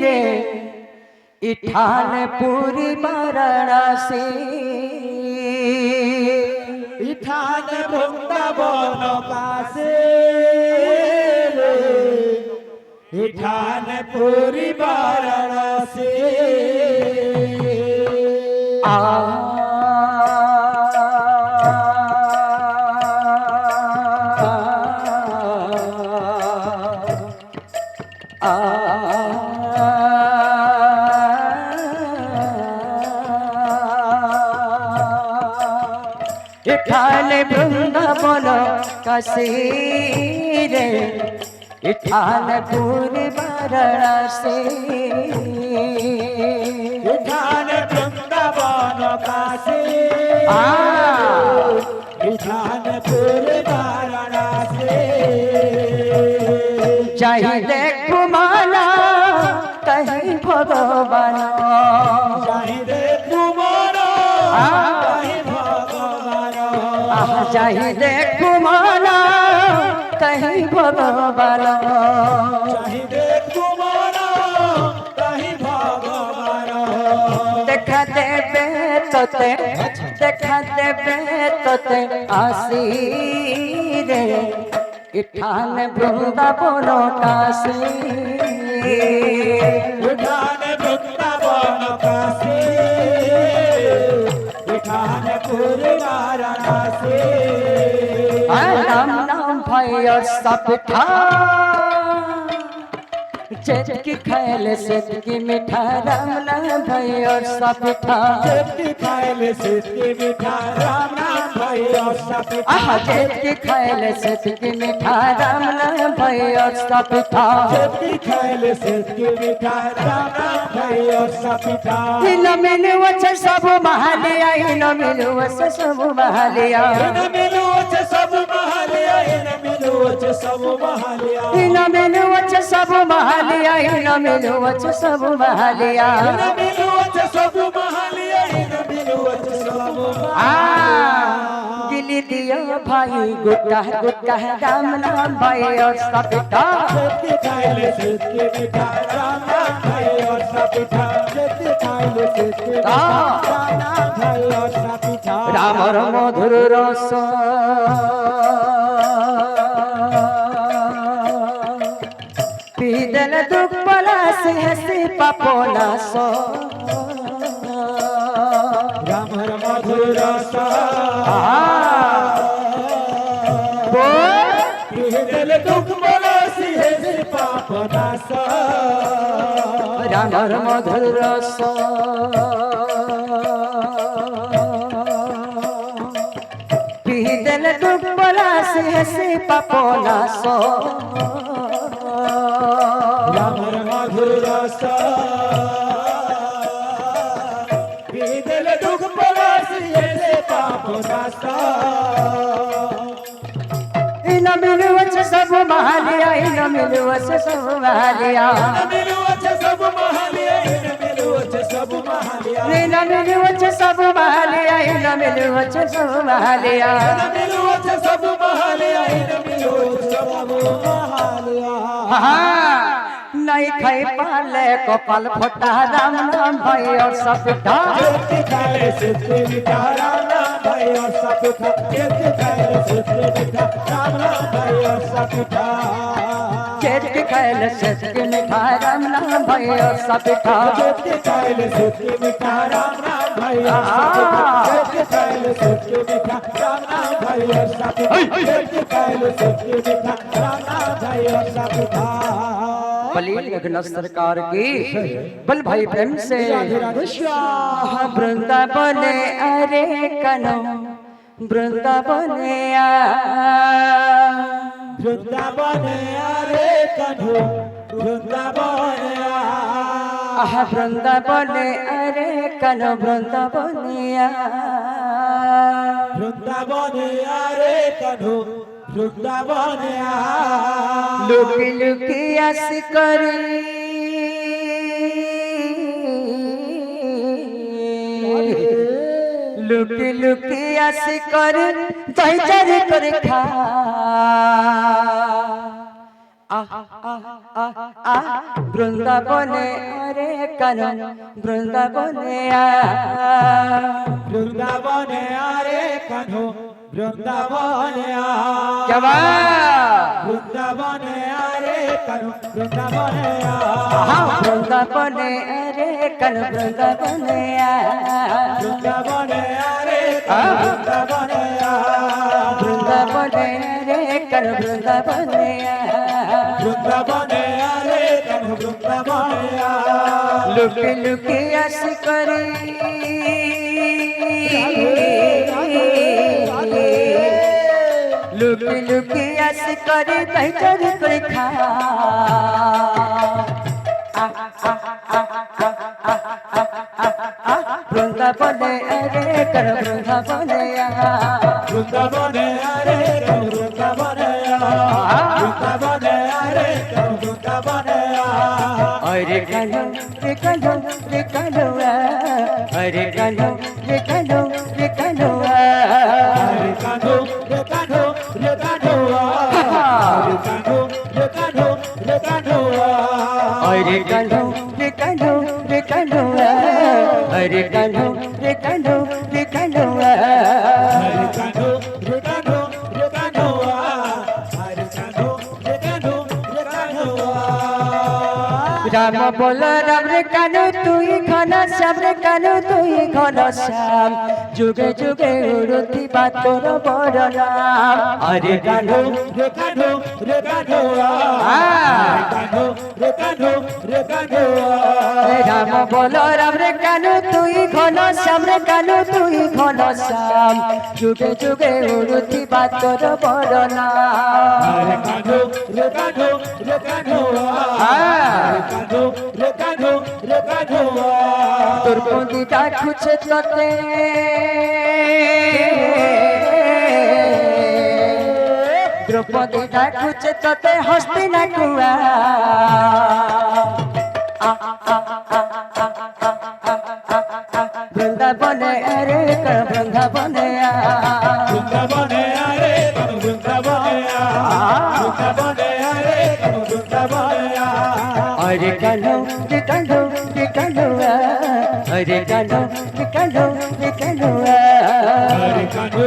रे इठान पूरी वाराणसी इठान वृंदावन काशी इठान पूरी वाराणसी इठान वृंदावन काशी रे इठान पूरी वाराणसी इठान वृंदावन काशी इठान पूरी वाराणसी चाहे देखो माला कहीं भगवान चाहे देखो माला कहीं भगवान चाहे देखो माला कहीं भगवान चाहे देखो माला कहीं भगवान देखा देवे तोते देखा देवे तोते आसी रे इठान वृंदावन काशी इठान वृंदावन काशी इठान पूरी वाराणसी राम नाम भाई और सब था जेठ की खैल से की मीठा राम नाम भाई और सब था जेठ की खैल से की मीठा राम नाम भाई और सब था जेठ की खैल से की मीठा राम नाम भाई और सब था जेठ की खैल से की मीठा राम नाम भाई और सब था इन मिलु वच सब महालिया इन मिलु वच सब महालिया इन मिलु वच सब महालिया इन मिलु वच सब महालिया इन मिलु वच सब महालिया इन मिलु वच सब महालिया इन मिलु वच सब महालिया इन मिलु वच सब गिली दियो भाई गुट्टा गुट्टा राम नाम भाई और सब था जेठ खाइल से के मीठा राम नाम भाई और सब था जेठ खाइल से के मीठा राम नाम भाई और सब था राम और मधुर रस पीदल दुख पलास हसी पापोनास राम मधुर रस दिल दुख बलसी है पाप नाश राम मधुर रस पीदल दुख पलास हसी पापोनास राम मधुर रस दिल दुख बलसी है पाप नाश इन मिलु वच सब महालिया इन मिलु वच सब महालिया मिलु वच सब महालिया इन मिलु वच सब महालिया इन मिलु वच सब महालिया इन मिलु वच सब महालिया मिलु वच सब महालिया इन मिलु वच सब महालिया नहीं खाई पाले कपाल फटा राम नाम भाई और सब था जेठ खाइल से के मीठा राम नाम भाई और सब था जेठ खाइल से के मीठा राम नाम भाई और सब था जेठ की खैल से की मीठा राम नाम भाई और सब था जेठ खाइल से के मीठा राम नाम भाई और सब था जेठ खाइल से के मीठा राम नाम भाई और सब था जेठ खाइल से के मीठा राम नाम भाई और सब था बलील गगन सरकार की बल भाई प्रेम से वृंदावन अरे कनो वृंदावन वृंदावन अरे कन्हु वृंदावन वृंदावन अरे कनो वृंदावनिया वृंदावन अरे कन्हु वृंदावन लुकी लुकी आस करी लुकी लुकी आस कर दही कर खा বৃন্দাবনে আরে কানন বৃন্দাবনে বৃন্দাবনে আরে কানু বৃন্দাবনে বৃন্দাবনে আরে কানু বৃন্দাবনে বৃন্দাবনে আরে কানন বৃন্দাবনে বৃন্দাবনে আরে কানু বৃন্দাবনে বৃন্দাবনে রে কানন বৃন্দাবনে বৃন্দাবনে আরে কানু বৃন্দাবনে লুকি লুকি আস করে লুকি লুকি আস করে বেচারি করে খা বৃন্দাবনে রে কর বৃন্দাবনে বৃন্দাবনে আরে কানু বৃন্দাবনে বৃন্দাবনে আরে কানু বৃন্দাবনে अरे कान्हो रे कान्हो रे कान्हो अरे कान्हो रे कान्हो रे Kanho Hare Kano, Re Kano, Re Kano, Hare Kano, Re Kano, Re Kano, अरे कान्हो रे कान्हो रे कान्हो अरे कान्हो रे कान्हो रे Kanho Hare Kano, Re Kano, Re Kano, Hare Kano, Re Kano, Re Kano. Ram बोल राम रे कान्हो तुई घन श्याम रे कान्हो तुई घन श्याम जुगे जुगे उड़ती बात तोर बड़ नाम अरे Kanho Re Kano, Re Kano, Hare Kano, Re Kano, Re Kano. Ram बोल राम रे कान्हो तुई घन श्याम रे कान्हो तुई घन श्याम जुगे जुगे उड़ती बात तोर बड़ नाम Hare Kano, Re Kano, Re Kano, Hare Kano, Re Kano, Re Kano. তোর বন্দিটা খুঁজে তোতে দ্রৌপদীটা খুঁজে তোতে হস্তি না কুয়া বৃন্দাবনে আরে কর বৃন্দাবনে বৃন্দাবনে আরে কানু বৃন্দাবনে বৃন্দাবনে আরে কানু বৃন্দাবনে अरे कान्हो रे कान्हो रे कान्हो अरे कान्हो रे कान्हो रे कान्हो हरे कान्हो